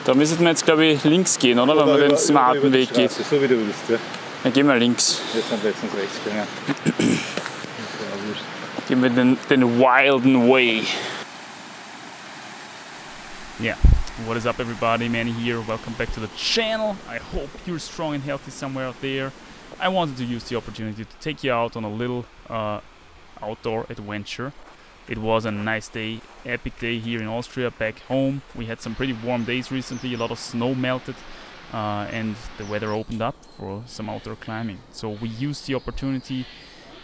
Da müssen wir jetzt, glaube ich, links gehen, oder? Wenn man den smarten Weg geht. So wie du willst, ja. Dann gehen wir links. Wir sind letztens rechts gegangen. Gehen wir den wilden way. Yeah, what is up everybody, Manny here, welcome back to the channel. I hope you're strong and healthy somewhere out there. I wanted to use the opportunity to take you out on a little outdoor adventure. It was a nice day, epic day here in Austria, back home. We had some pretty warm days recently, a lot of snow melted and the weather opened up for some outdoor climbing. So we used the opportunity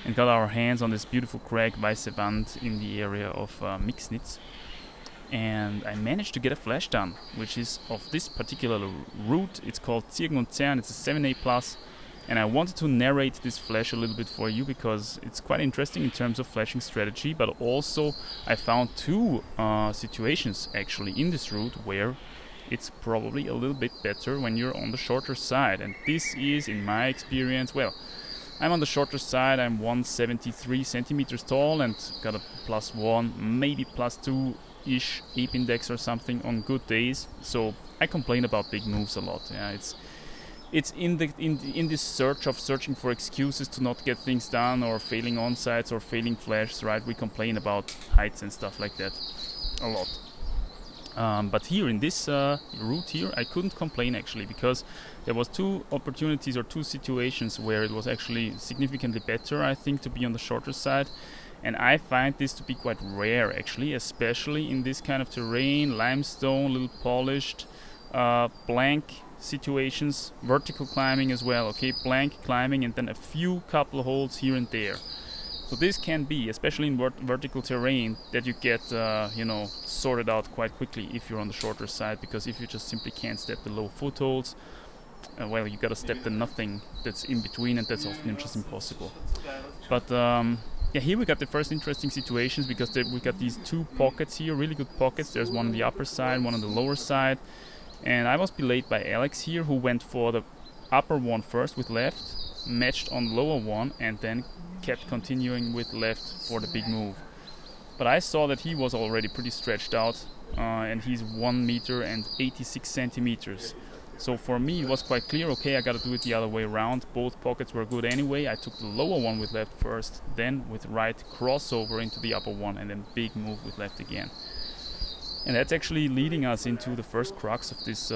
and got our hands on this beautiful crag Weiße Wand in the area of Mixnitz. And I managed to get a flash done, which is of this particular route. It's called Zirgen und Zern, it's a 7A+. And I wanted to narrate this flash a little bit for you because it's quite interesting in terms of flashing strategy, but also I found two situations actually in this route where it's probably a little bit better when you're on the shorter side. And this is, in my experience, well, I'm on the shorter side, I'm 173 centimeters tall and got a +1, maybe +2-ish ape index or something on good days. So I complain about big moves a lot. Yeah, it's in this searching for excuses to not get things done or failing on-sites or failing flashes, right? We complain about heights and stuff like that a lot. But here in this route here, I couldn't complain actually, because there was two opportunities or two situations where it was actually significantly better, I think, to be on the shorter side. And I find this to be quite rare actually, especially in this kind of terrain, limestone, a little polished, blank situations, vertical climbing as well, okay, blank climbing and then a few couple holes here and there. So this can be, especially in vertical terrain, that you get sorted out quite quickly if you're on the shorter side, because if you just simply can't step the low footholds, well, you gotta step the nothing that's in between, and that's often just impossible. But yeah, here we got the first interesting situations because we got these two pockets here, really good pockets. There's one on the upper side, one on the lower side. And I was belayed by Alex here, who went for the upper one first with left, matched on the lower one, and then kept continuing with left for the big move. But I saw that he was already pretty stretched out, and he's 1 meter and 86 centimeters. So for me it was quite clear, okay, I gotta do it the other way around. Both pockets were good anyway. I took the lower one with left first, then with right crossover into the upper one, and then big move with left again. And that's actually leading us into the first crux of this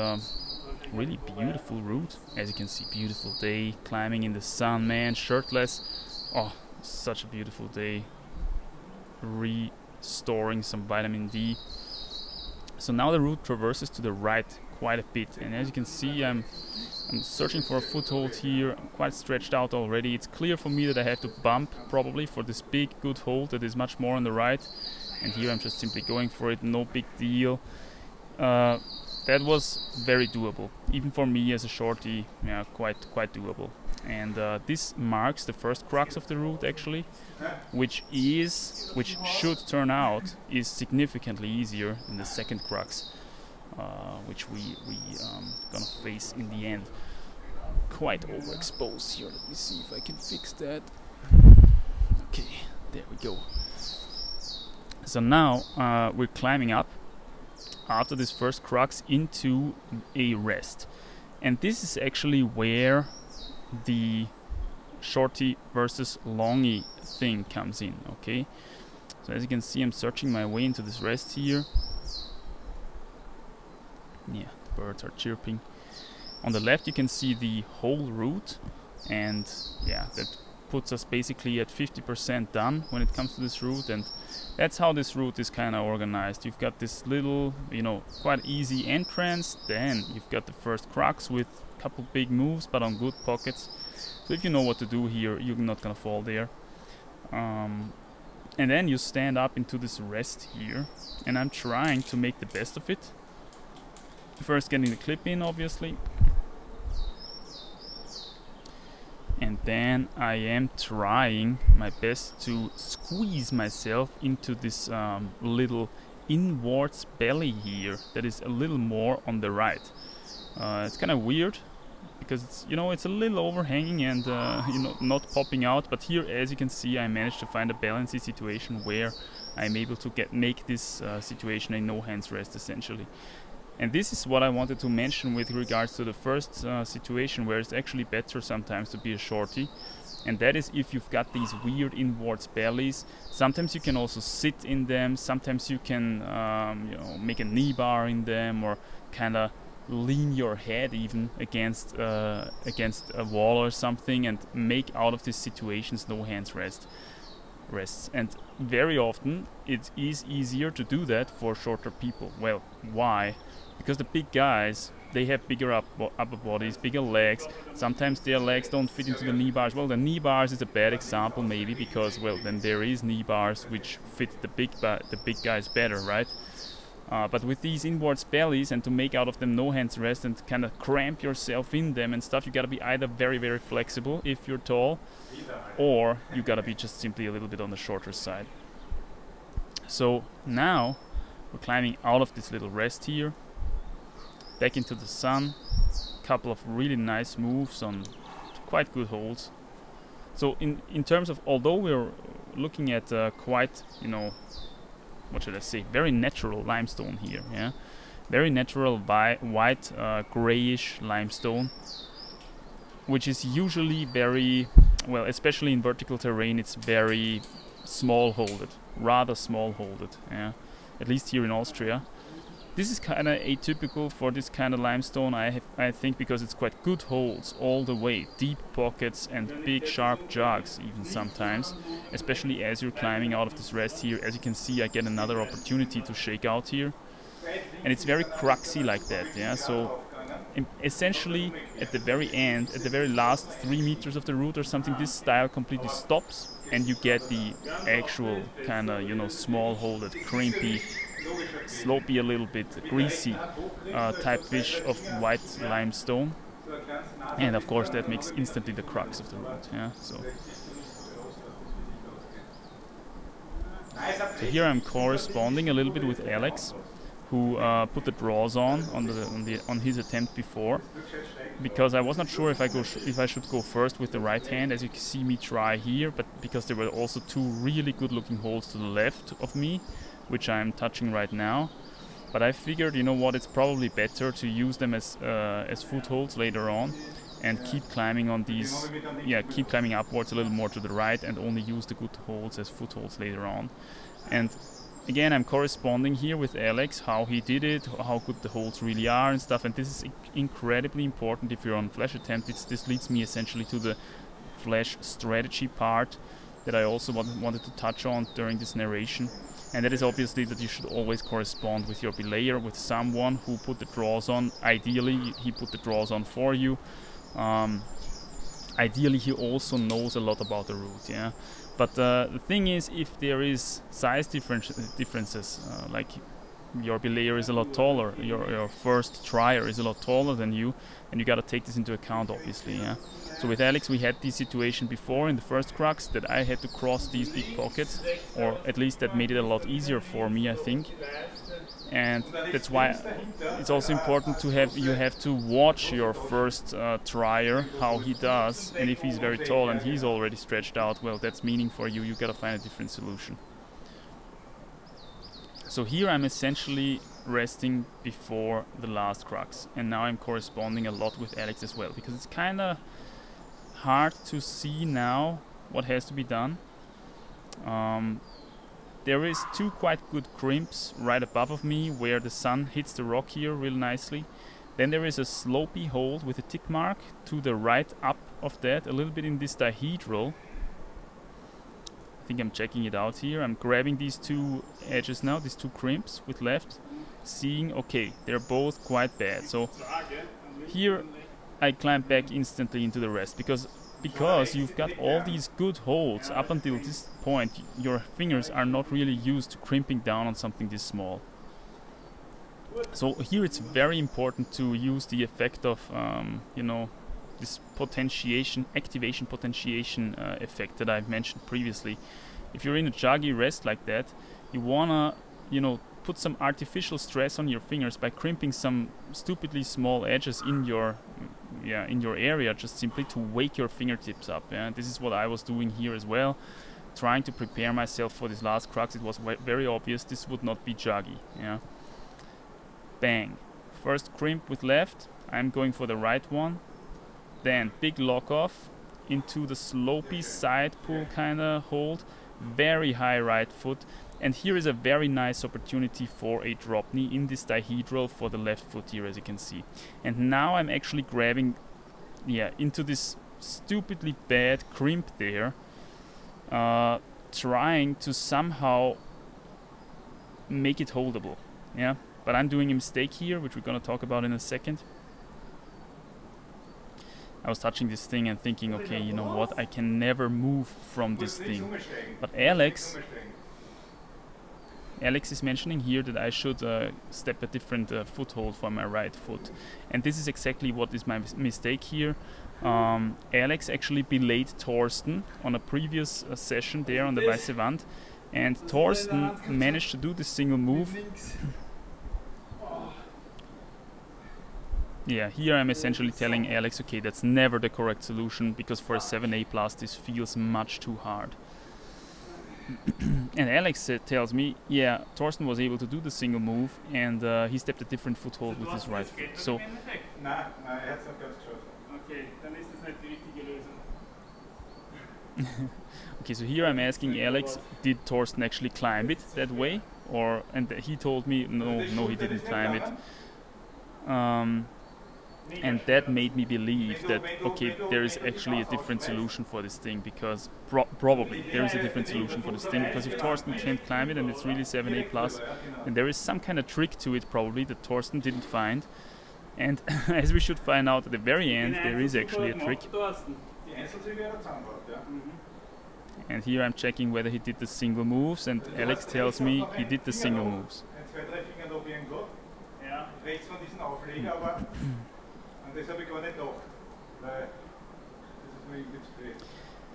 really beautiful route. As you can see, beautiful day, climbing in the sun, man, shirtless. Oh, such a beautiful day. Restoring some vitamin D. So now the route traverses to the right quite a bit. And as you can see, I'm searching for a foothold here. I'm quite stretched out already. It's clear for me that I have to bump probably for this big good hold that is much more on the right. And here I'm just simply going for it, no big deal. That was very doable, even for me as a shorty. Yeah, quite doable. And this marks the first crux of the route actually, which should turn out is significantly easier than the second crux, which we gonna face in the end. Quite overexposed here. Let me see if I can fix that. Okay, there we go. So now we're climbing up after this first crux into a rest. And this is actually where the shorty versus longy thing comes in, okay? So as you can see, I'm searching my way into this rest here. Yeah, the birds are chirping. On the left you can see the whole route, and yeah, that puts us basically at 50% done when it comes to this route. And that's how this route is kind of organized. You've got this little, quite easy entrance, then you've got the first crux with a couple big moves but on good pockets. So if you know what to do here, you're not gonna fall there. And then you stand up into this rest here, and I'm trying to make the best of it. First getting the clip in, obviously. And then I am trying my best to squeeze myself into this little inwards belly here that is a little more on the right. It's kind of weird because it's a little overhanging and not popping out. But here, as you can see, I managed to find a balancing situation where I'm able to make this situation a no hands rest essentially. And this is what I wanted to mention with regards to the first situation, where it's actually better sometimes to be a shorty. And that is if you've got these weird inwards bellies. Sometimes you can also sit in them. Sometimes you can make a knee bar in them, or kind of lean your head even against a wall or something, and make out of these situations no hands rests. And very often it is easier to do that for shorter people. Well, why? Because the big guys, they have bigger upper bodies, bigger legs. Sometimes their legs don't fit into the knee bars. Well, the knee bars is a bad example maybe, because, well, then there is knee bars which fit the big guys better, right? But with these inwards bellies, and to make out of them no hands rest and kind of cramp yourself in them and stuff, you gotta be either very, very flexible if you're tall, or you gotta be just simply a little bit on the shorter side. So now we're climbing out of this little rest here, back into the sun. Couple of really nice moves on quite good holds. So in terms of, although we're looking at quite, what should I say, very natural limestone here, yeah, very natural white grayish limestone, which is usually very, well, especially in vertical terrain, it's very rather small holded, yeah, at least here in Austria. This is kind of atypical for this kind of limestone, I think, because it's quite good holds all the way, deep pockets and big sharp jogs even sometimes, especially as you're climbing out of this rest here. As you can see, I get another opportunity to shake out here, and it's very cruxy like that, yeah. So essentially at the very end, at the very last 3 meters of the route or something, this style completely stops, and you get the actual kind of small holded, crimpy, slopey, a little bit greasy type fish of white limestone, and of course that makes instantly the crux of the route, yeah. So here I'm corresponding a little bit with Alex, who put the draws on his attempt before, because I was not sure if I should go first with the right hand, as you can see me try here, but because there were also two really good looking holes to the left of me, which I'm touching right now. But I figured, it's probably better to use them as footholds later on, and keep climbing on these, keep climbing upwards a little more to the right, and only use the good holds as footholds later on. And again, I'm corresponding here with Alex, how he did it, how good the holds really are and stuff, and this is incredibly important if you're on flash attempt. This leads me essentially to the flash strategy part that I also wanted to touch on during this narration. And that is obviously that you should always correspond with your belayer, with someone who put the draws on. Ideally, he put the draws on for you. Ideally, he also knows a lot about the route, yeah. But the thing is, if there is size differences, like your belayer is a lot taller, your first trier is a lot taller than you, and you gotta take this into account, obviously, yeah. So with Alex, we had this situation before in the first crux, that I had to cross these big pockets, or at least that made it a lot easier for me, I think. And that's why it's also important to have to watch your first trier, how he does, and if he's very tall and he's already stretched out, well, that's meaning for you. You gotta find a different solution. So here I'm essentially resting before the last crux, and now I'm corresponding a lot with Alex as well, because it's kind of hard to see now what has to be done. There is two quite good crimps right above of me, where the sun hits the rock here real nicely. Then there is a slopey hold with a tick mark to the right up of that, a little bit in this dihedral. I think I'm checking it out here. I'm grabbing these two edges now, these two crimps with left, seeing, okay, they're both quite bad. So here I climb back instantly into the rest, because you've got all these good holds up until this point. Your fingers are not really used to crimping down on something this small. So here it's very important to use the effect of this activation potentiation effect that I've mentioned previously. If you're in a joggy rest like that, you wanna put some artificial stress on your fingers by crimping some stupidly small edges in your area, just simply to wake your fingertips up. Yeah? This is what I was doing here as well, trying to prepare myself for this last crux. It was very obvious this would not be joggy. Yeah. Bang. First crimp with left, I'm going for the right one. Then big lock off into the slopey side pull kind of hold. Very high right foot. And here is a very nice opportunity for a drop knee in this dihedral for the left foot here, as you can see. And now I'm actually grabbing into this stupidly bad crimp there, trying to somehow make it holdable. Yeah, but I'm doing a mistake here, which we're going to talk about in a second. I was touching this thing and thinking, okay, you know what, I can never move from this thing. But Alex is mentioning here that I should step a different foothold for my right foot. And this is exactly what is my mistake here. Alex actually belayed Thorsten on a previous session there on the Weiße Wand. And Thorsten managed to do this single move. Yeah, here I'm essentially telling Alex, okay, that's never the correct solution, because for a 7A plus this feels much too hard. And Alex tells me, yeah, Thorsten was able to do the single move, and he stepped a different foothold with his right foot. So, okay, so here I'm asking Alex, did Thorsten actually climb it that way? And he told me, no, he didn't climb it. And that made me believe that, okay, there is actually a different solution for this thing, because probably there is a different solution for this thing, because if Thorsten can't climb it and it's really 7A plus, then there is some kind of trick to it probably that Thorsten didn't find. And as we should find out at the very end, there is actually a trick. And here I'm checking whether he did the single moves, and Alex tells me he did the single moves.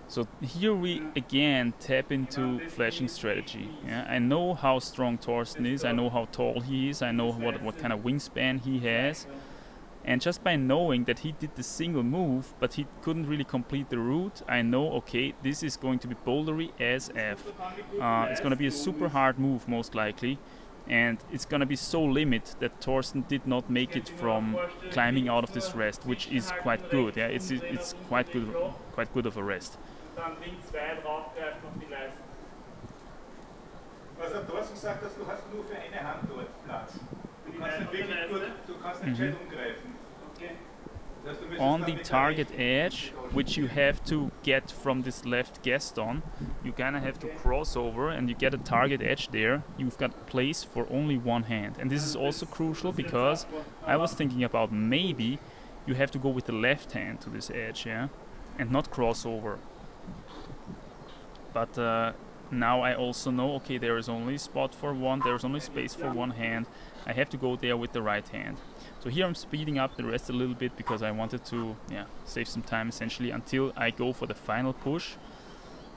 So here we again tap into flashing strategy. Yeah? I know how strong Thorsten is, I know how tall he is, I know what kind of wingspan he has. And just by knowing that he did the single move, but he couldn't really complete the route, I know, okay, this is going to be bouldery as F. It's going to be a super hard move, most likely. And it's going to be so limit that Thorsten did not make it from climbing out of this rest, which is quite good. Yeah, it's quite good of a rest. Also Thorsten sagt, dass du hast nur für eine Hand dort Platz. Du kannst nicht wirklich gut, du kannst nicht schön umgreifen. On the target edge, which you have to get from this left Gaston, you kinda have to cross over and you get a target edge there. You've got place for only one hand. And this is also crucial because I was thinking about maybe you have to go with the left hand to this edge, yeah? And not cross over. But now I also know, okay, there is only spot for one, there's only space for one hand. I have to go there with the right hand. So here I'm speeding up the rest a little bit because I wanted to save some time essentially until I go for the final push.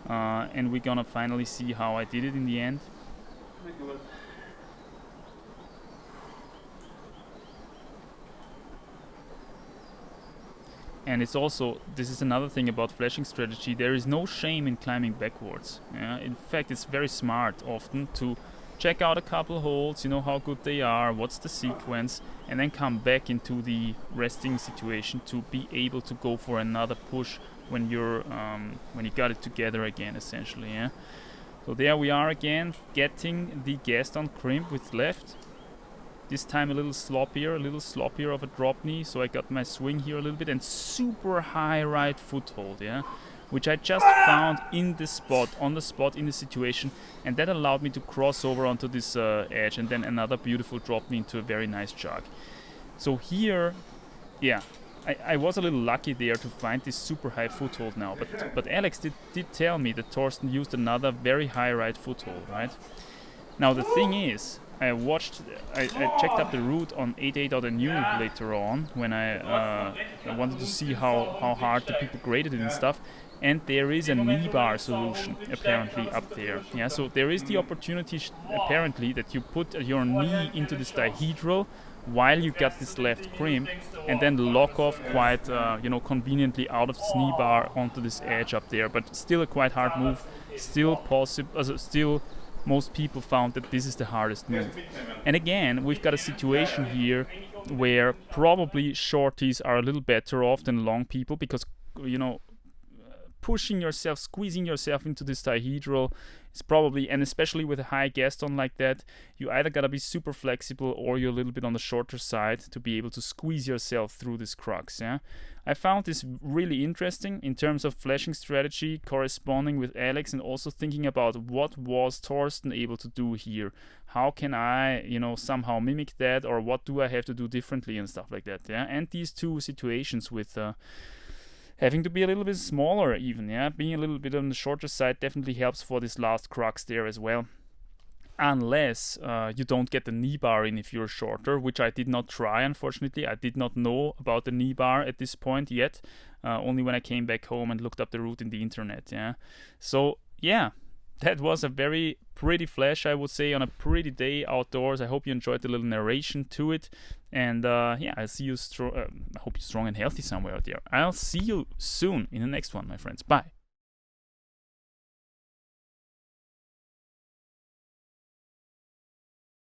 And we're gonna finally see how I did it in the end. And it's also, this is another thing about flashing strategy, there is no shame in climbing backwards. Yeah? In fact, it's very smart often to check out a couple holds, you know how good they are, what's the sequence, and then come back into the resting situation to be able to go for another push when you're when you got it together again, essentially. Yeah. So there we are again, getting the Gaston crimp with left. This time a little sloppier of a drop knee, so I got my swing here a little bit, and super high right foothold, yeah, which I just found in the spot, on the spot in the situation, and that allowed me to cross over onto this edge, and then another beautiful drop knee into a very nice jog. So here, yeah, I was a little lucky there to find this super high foothold now, but Alex did tell me that Thorsten used another very high right foothold, right? Now the thing is, I checked up the route on 8a.nu later on when I wanted to see how hard the people graded it and stuff, and there is a knee bar solution apparently up there. Yeah, so there is the opportunity apparently that you put your knee into this dihedral while you got this left crimp, and then lock off quite conveniently out of this knee bar onto this edge up there. But still a quite hard move. Still possible. Still. Most people found that this is the hardest move. And again, we've got a situation here where probably shorties are a little better off than long people, because pushing yourself, squeezing yourself into this dihedral is probably, and especially with a high gaston like that, you either gotta be super flexible or you're a little bit on the shorter side to be able to squeeze yourself through this crux. I found this really interesting in terms of flashing strategy, corresponding with Alex, and also thinking about what was Thorsten able to do here. How can I, somehow mimic that, or what do I have to do differently and stuff like that. And these two situations with having to be a little bit smaller even, being a little bit on the shorter side definitely helps for this last crux there as well. Unless you don't get the knee bar in if you're shorter, which I did not try, unfortunately. I did not know about the knee bar at this point yet, only when I came back home and looked up the route in the internet. So that was a very pretty flash, I would say, on a pretty day outdoors. I hope you enjoyed the little narration to it. And I'll see you I hope you're strong and healthy somewhere out there. I'll see you soon in the next one, my friends. Bye.